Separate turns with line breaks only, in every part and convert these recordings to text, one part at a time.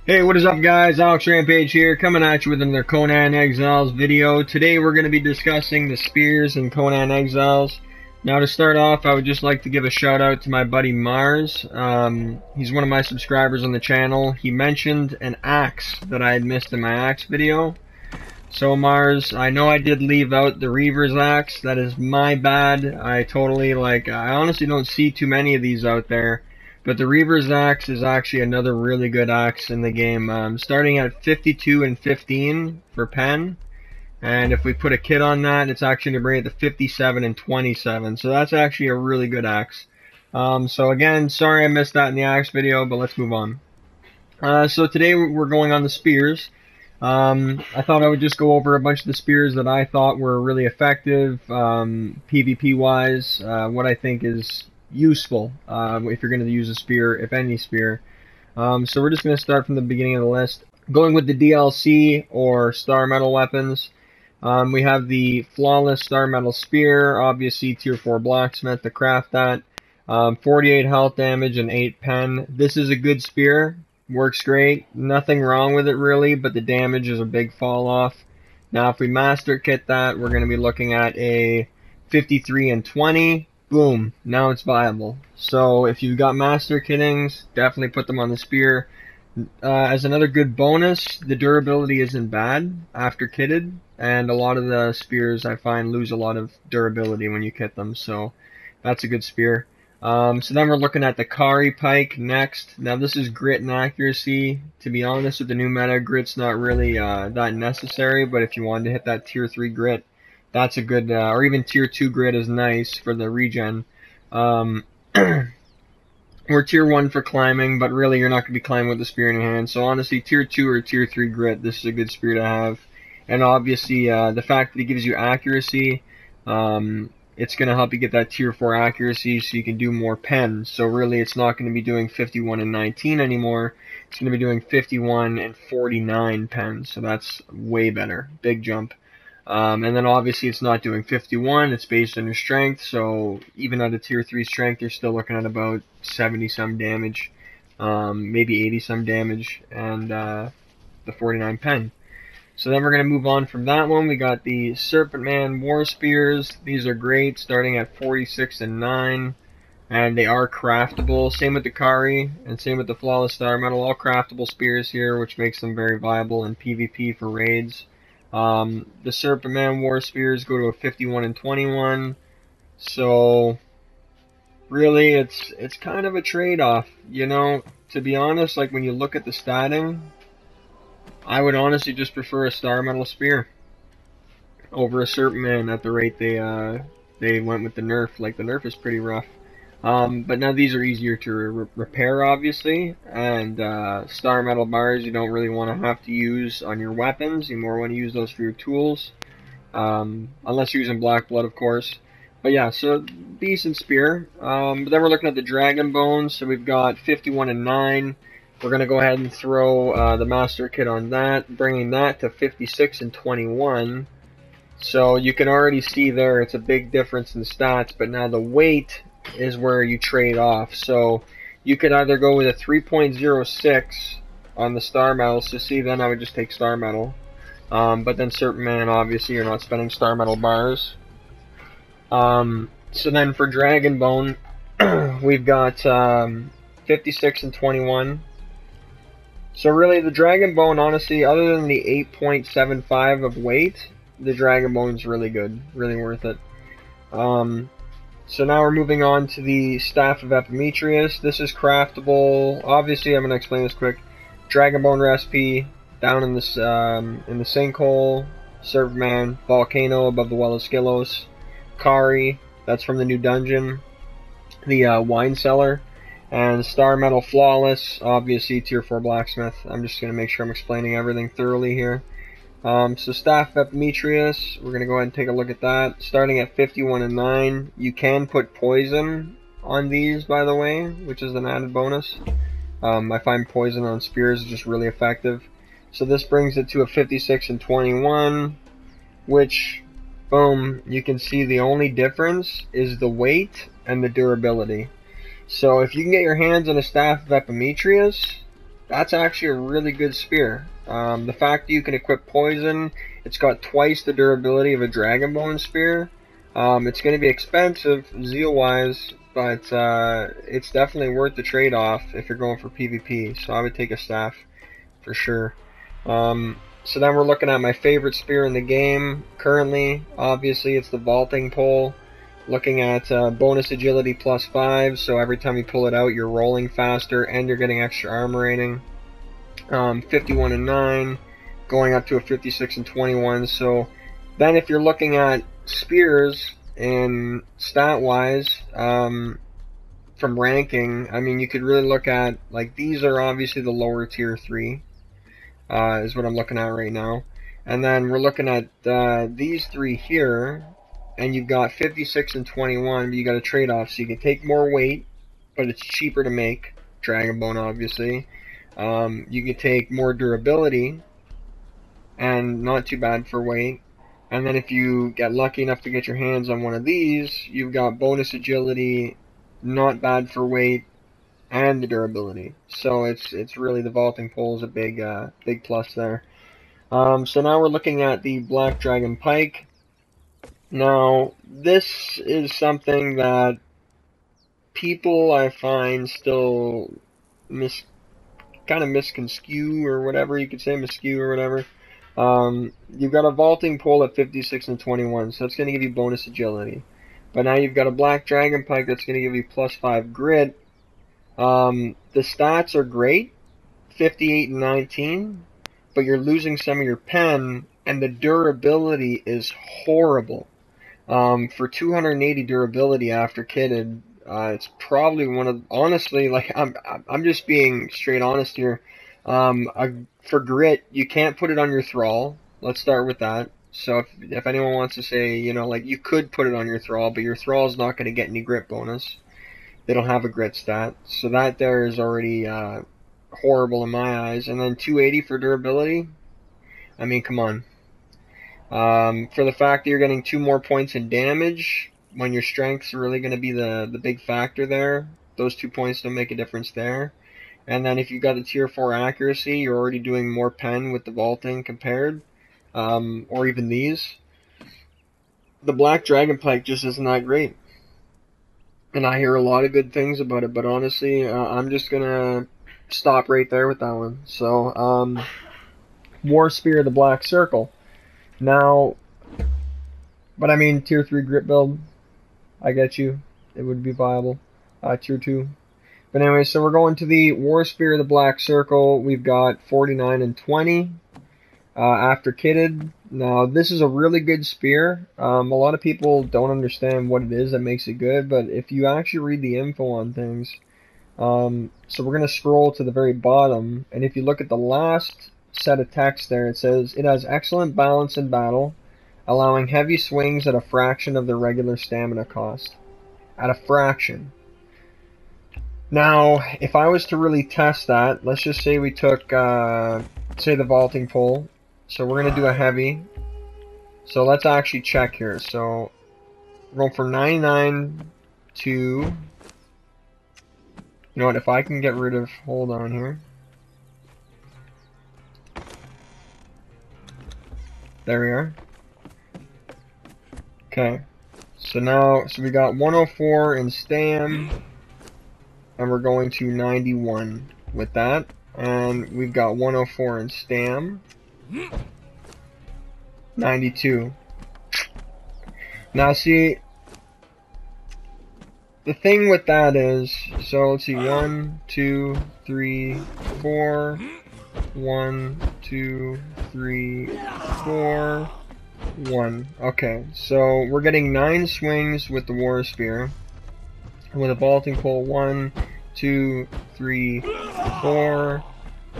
Hey, what is up guys? Alex Rampage here, coming at you with another Conan Exiles video. Today we're going to be discussing the spears in Conan Exiles. Now to start off, I would just like to give a shout out to my buddy Mars. He's one of my subscribers on the channel. He mentioned an axe that I had missed in my axe video. So Mars, I know I did leave out the Reaver's axe. That is my bad. I honestly don't see too many of these out there. But the Reaver's axe is actually another really good axe in the game. Starting at 52 and 15 for pen. And if we put a kit on that, it's actually going to bring it to 57 and 27. So that's actually a really good axe. So again, sorry I missed that in the axe video, but let's move on. So today we're going on the spears. I thought I would just go over a bunch of the spears that I thought were really effective, PvP wise, what I think is useful if you're going to use a spear, if any spear. So we're just going to start from the beginning of the list. Going with the DLC or star metal weapons, we have the flawless star metal spear, obviously tier 4 blacksmith to craft that. 48 health damage and 8 pen. This is a good spear, works great, nothing wrong with it really, but the damage is a big fall off. Now if we master kit that, we're going to be looking at a 53 and 20. Boom, now it's viable. So if you've got master kittings, definitely put them on the spear. As another good bonus, the durability isn't bad after kitted, and a lot of the spears I find lose a lot of durability when you kit them, so that's a good spear. So then we're looking at the Kari pike next. Now this is grit and accuracy. To be honest, with the new meta, grit's not really that necessary, but if you wanted to hit that tier 3 grit, that's a good, or even tier 2 grit is nice for the regen. Or tier 1 for climbing, but really you're not going to be climbing with the spear in your hand. So honestly, tier 2 or tier 3 grit, this is a good spear to have. And obviously, the fact that it gives you accuracy, it's going to help you get that tier 4 accuracy so you can do more pen. So really, it's not going to be doing 51 and 19 anymore. It's going to be doing 51 and 49 pen. So that's way better. Big jump. And then obviously it's not doing 51, it's based on your strength, so even at a tier 3 strength, you're still looking at about 70 some damage, maybe 80 some damage, and the 49 pen. So then we're going to move on from that one. We got the Serpent Man War Spears. These are great, starting at 46 and 9, and they are craftable. Same with the Kari, and same with the Flawless Star Metal, all craftable spears here, which makes them very viable in PvP for raids. The Serpent Man War Spears go to a 51 and 21, so really it's kind of a trade-off, you know. To be honest, like when you look at the statting, I would honestly just prefer a Star Metal Spear over a Serpent Man at the rate they went with the nerf. Like the nerf is pretty rough. But now these are easier to repair, obviously, and star metal bars you don't really want to have to use on your weapons. You more want to use those for your tools, unless you're using black blood, of course. But yeah, so decent spear. But then we're looking at the dragon bones. So we've got 51 and 9. We're gonna go ahead and throw the master kit on that, bringing that to 56 and 21. So you can already see there it's a big difference in stats. But now the weight is where you trade off. So you could either go with a 3.06 on the star metal, so see, then I would just take star metal, but then Serpent Man, obviously you're not spending star metal bars. So then for dragon bone, we've got 56 and 21. So really the dragon bone, honestly, other than the 8.75 of weight, the dragon bone's really good, really worth it. So now we're moving on to the Staff of Epimetheus. This is craftable. Obviously, I'm going to explain this quick. Dragon Bone recipe, down in the sinkhole. Serpent Man, Volcano above the Well of Skylos. Kari, that's from the new dungeon. The Wine Cellar. And Star Metal Flawless, obviously tier 4 blacksmith. I'm just going to make sure I'm explaining everything thoroughly here. So Staff of Epimetheus, we're going to go ahead and take a look at that. Starting at 51 and 9, you can put poison on these, by the way, which is an added bonus. I find poison on spears is just really effective. So this brings it to a 56 and 21, which, boom, you can see the only difference is the weight and the durability. So if you can get your hands on a Staff of Epimetheus, that's actually a really good spear. The fact that you can equip poison, it's got twice the durability of a dragon bone spear. It's going to be expensive zeal-wise, but it's definitely worth the trade-off if you're going for PvP. So I would take a staff for sure. So then we're looking at my favorite spear in the game currently. Obviously, it's the vaulting pole. Looking at bonus agility +5, so every time you pull it out, you're rolling faster and you're getting extra armor rating. 51 and 9, going up to a 56 and 21. So then, if you're looking at spears and stat-wise, from ranking, I mean, you could really look at, like, these are obviously the lower tier 3, is what I'm looking at right now. And then we're looking at these 3 here. And you've got 56 and 21, but you got a trade-off, so you can take more weight, but it's cheaper to make. Dragon Bone, obviously. You can take more durability, and not too bad for weight. And then if you get lucky enough to get your hands on one of these, you've got bonus agility, not bad for weight, and the durability. So it's really, the vaulting pole is a big plus there. So now we're looking at the Black Dragon Pike. Now, this is something that people, I find, still kind of misconstrue, or whatever you could say, miscue or whatever. You've got a vaulting pole at 56 and 21, so that's going to give you bonus agility. But now you've got a Black Dragon Pike that's going to give you +5 grit. The stats are great, 58 and 19, but you're losing some of your pen, and the durability is horrible. For 280 durability after kitted, it's probably one of, honestly, like, I'm just being straight honest here. For grit, you can't put it on your thrall. Let's start with that. So if anyone wants to say, you know, like, you could put it on your thrall, but your thrall's not going to get any grit bonus. They don't have a grit stat. So that there is already horrible in my eyes. And then 280 for durability. I mean, come on. For the fact that you're getting 2 more points in damage, when your strength's really going to be the big factor there, those 2 points don't make a difference there. And then if you've got a tier 4 accuracy, you're already doing more pen with the vaulting compared, or even these. The Black Dragon Pike just isn't that great. And I hear a lot of good things about it, but honestly, I'm just going to stop right there with that one. So, War Spear, the Black Circle. Now, but I mean, tier 3 grit build, I get you, it would be viable. Tier 2. But anyway, so we're going to the War Spear, the Black Circle. We've got 49 and 20 after kitted. Now, this is a really good spear. A lot of people don't understand what it is that makes it good, but if you actually read the info on things, so we're going to scroll to the very bottom, and if you look at the last set of text there, it says it has excellent balance in battle, allowing heavy swings at a fraction of the regular stamina cost. At a fraction. Now, if I was to really test that, let's just say we took, say, the vaulting pole. So we're going to do a heavy. So let's actually check here. So we're going from 99 to, you know what, if I can get rid of, hold on here. There we are. Okay. So now, so we got 104 in stam, and we're going to 91 with that. And we've got 104 in stam, 92. Now see, the thing with that is, so let's see, 1, 2, 3, 4, 1, 2, 3, 4, 1. Okay, so we're getting 9 swings with the War Spear. With a vaulting pole, 1, 2, 3, 4.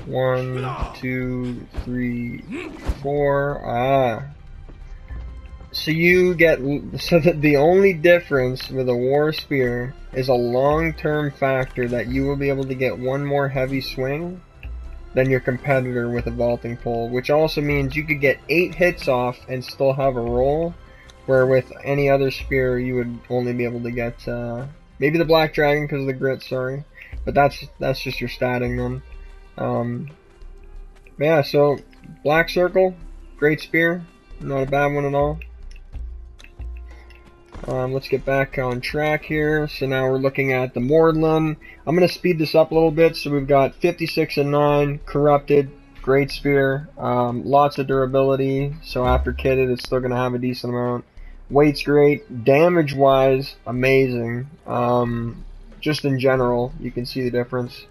1, 2, 3, 4. So you get, so that the only difference with a War Spear is a long-term factor that you will be able to get 1 more heavy swing than your competitor with a vaulting pole, which also means you could get 8 hits off and still have a roll, where with any other spear you would only be able to get maybe the Black Dragon because of the grit, sorry, but that's just your statting then. Yeah, so Black Circle, great spear, not a bad one at all. Let's get back on track here. So now we're looking at the Mordlin. I'm going to speed this up a little bit. So we've got 56 and 9, Corrupted, great spear, lots of durability. So after kitted, it's still going to have a decent amount. Weight's great. Damage-wise, amazing. Just in general, you can see the difference.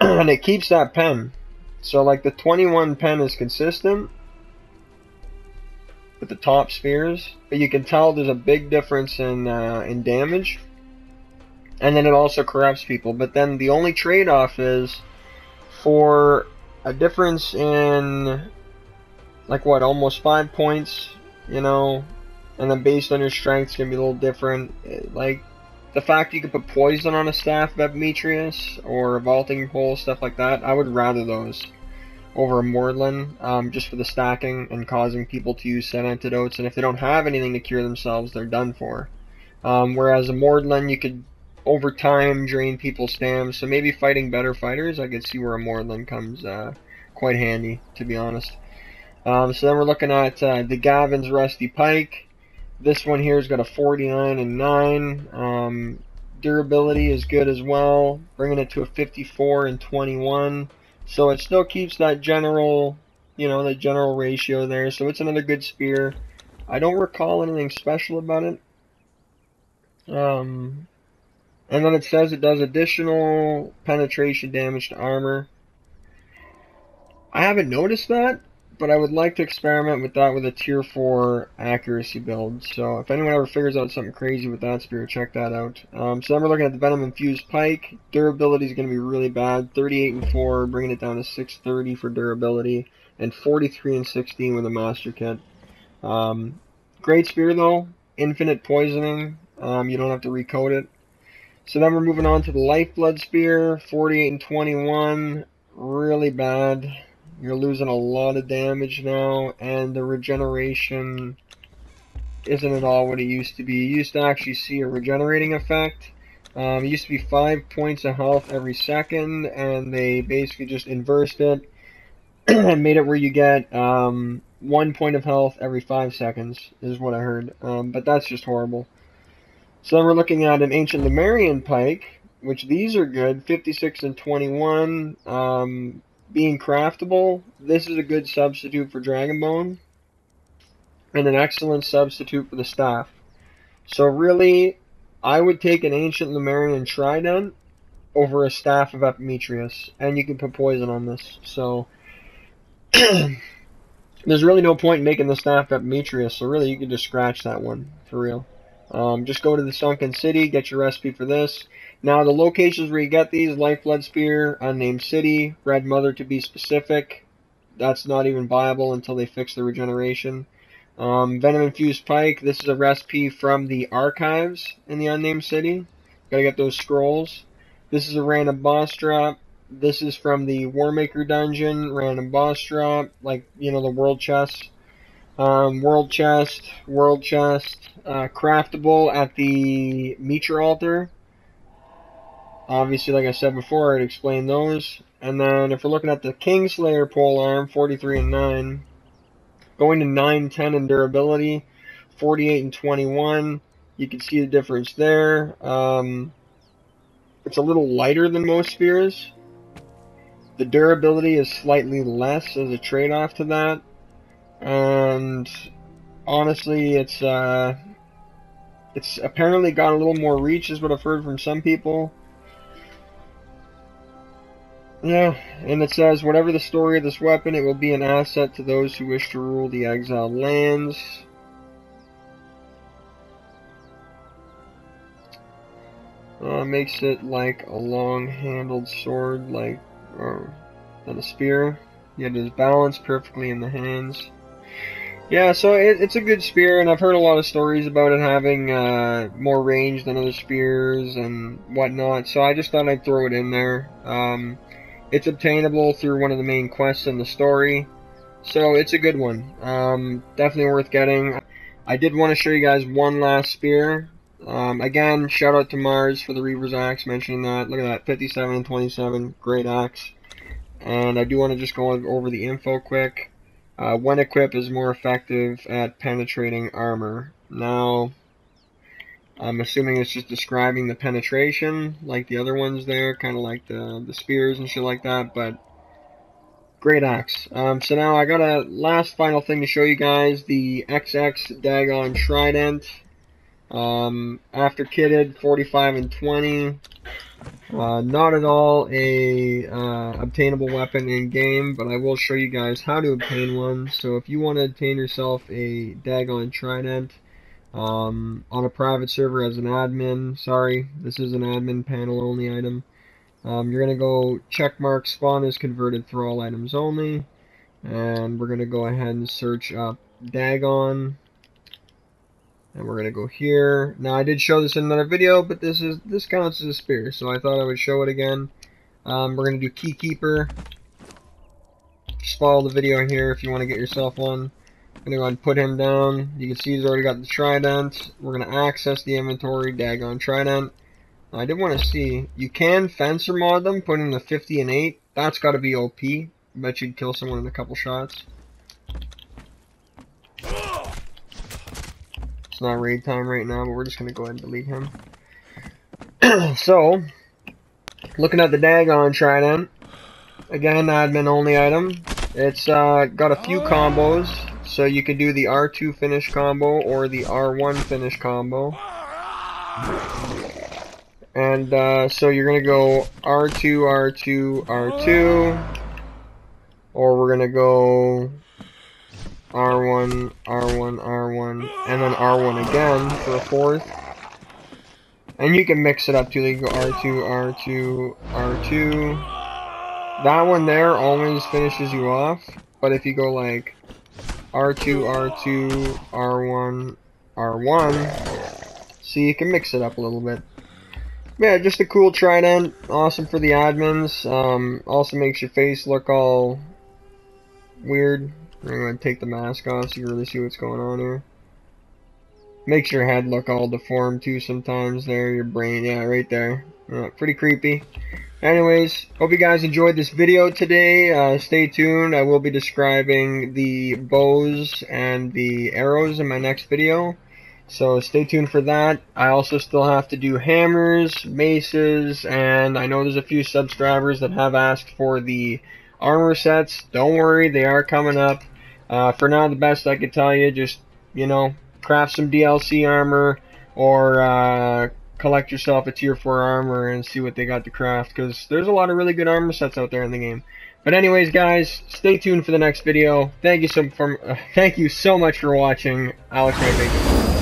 And it keeps that pen. So like the 21 pen is consistent with the top spears, but you can tell there's a big difference in damage, and then it also corrupts people. But then the only trade-off is for a difference in like what, almost 5 points, you know, and then based on your strength it's gonna be a little different. Like the fact you could put poison on a staff of Epimetheus or a vaulting pole, stuff like that, I would rather those over a Mordlin, just for the stacking and causing people to use set antidotes, and if they don't have anything to cure themselves, they're done for. Whereas a Mordlin, you could over time drain people's stamina, so maybe fighting better fighters, I could see where a Mordlin comes quite handy, to be honest. So then we're looking at the Gavin's Rusty Pike. This one here has got a 49 and 9. Durability is good as well, bringing it to a 54 and 21. So it still keeps that general, you know, the general ratio there. So it's another good spear. I don't recall anything special about it. And then it says it does additional penetration damage to armor. I haven't noticed that, but I would like to experiment with that with a tier 4 accuracy build. So if anyone ever figures out something crazy with that spear, check that out. So then we're looking at the Venom Infused Pike. Durability is going to be really bad. 38 and 4, bringing it down to 630 for durability, and 43 and 16 with a Master Kit. Great spear though. Infinite poisoning. You don't have to recode it. So then we're moving on to the Lifeblood Spear. 48 and 21. Really bad. You're losing a lot of damage now, and the regeneration isn't at all what it used to be. You used to actually see a regenerating effect. It used to be 5 points of health every second, and they basically just inversed it and made it where you get 1 point of health every 5 seconds, is what I heard. But that's just horrible. So then we're looking at an Ancient Lemurian Pike, which these are good, 56 and 21. Being craftable, this is a good substitute for Dragonbone, and an excellent substitute for the staff. So really, I would take an Ancient Lemurian Trident over a Staff of Epimetheus, and you can put poison on this. So there's really no point in making the Staff of Epimetheus, so really you can just scratch that one, for real. Just go to the Sunken City, get your recipe for this. Now, the locations where you get these, Lifeblood Spear, Unnamed City, Red Mother to be specific. That's not even viable until they fix the regeneration. Venom Infused Pike, this is a recipe from the archives in the Unnamed City. Gotta get those scrolls. This is a random boss drop. This is from the Warmaker dungeon, random boss drop, like, you know, the world chest. World chest, craftable at the Mitra altar. Obviously, like I said before, I'd explain those. And then if we're looking at the Kingslayer polearm, 43 and 9, going to 9, 10 in durability, 48 and 21, you can see the difference there. It's a little lighter than most spears. The durability is slightly less as a trade-off to that. And honestly, it's apparently got a little more reach, is what I've heard from some people. Yeah, and it says, whatever the story of this weapon, it will be an asset to those who wish to rule the exiled lands. Makes it like a long-handled sword, like than a spear. Yet it is balanced perfectly in the hands. Yeah, so it's a good spear, and I've heard a lot of stories about it having more range than other spears and whatnot, so I just thought I'd throw it in there. It's obtainable through one of the main quests in the story, so it's a good one. Definitely worth getting. I did want to show you guys one last spear. Again, shout out to Mars for the Reaver's Axe, mentioning that. Look at that, 57 and 27, great axe. And I do want to just go over the info quick. When equipped is more effective at penetrating armor. Now, I'm assuming it's just describing the penetration, like the other ones there, kind of like the spears and shit like that, but great axe. So now I got a last final thing to show you guys, the XX Dagon Trident. After kitted, 45 and 20. Not at all a obtainable weapon in game, but I will show you guys how to obtain one. So if you want to obtain yourself a Dagon Trident on a private server as an admin, sorry, this is an admin panel only item. You're gonna go checkmark spawn is converted through all items only, and we're gonna go ahead and search up Dagon. And we're gonna go here. Now I did show this in another video, but this counts as a spear, so I thought I would show it again. We're gonna do Keykeeper. Just follow the video here if you want to get yourself one. I'm gonna go ahead and put him down. You can see he's already got the trident. We're gonna access the inventory, Dagon Trident. Now, I did want to see, you can fencer mod them, put in the 50 and 8. That's gotta be OP. I bet you'd kill someone in a couple shots. It's not raid time right now, but we're just going to go ahead and delete him. So, looking at the Dagon Trident, again, admin only item. It's got a few combos, so you can do the R2 finish combo or the R1 finish combo. And so you're going to go R2, R2, R2, or we're going to go R1, R1, R1, and then R1 again for a fourth. And you can mix it up too. You go R2, R2, R2. That one there always finishes you off. But if you go like R2, R2, R1, R1, see, you can mix it up a little bit. Yeah, just a cool trident. Awesome for the admins. Also makes your face look all weird. I'm going to take the mask off so you can really see what's going on here. Makes your head look all deformed too sometimes there, your brain, yeah, right there. Pretty creepy. Anyways, hope you guys enjoyed this video today. Stay tuned, I will be describing the bows and the arrows in my next video. So stay tuned for that. I also still have to do hammers, maces, and I know there's a few subscribers that have asked for the armor sets. Don't worry, they are coming up. For now, the best I could tell you, just, you know, craft some DLC armor, or collect yourself a tier 4 armor and see what they got to craft, because there's a lot of really good armor sets out there in the game. But anyways, guys, stay tuned for the next video. Thank you so much for watching. Alex Rampage.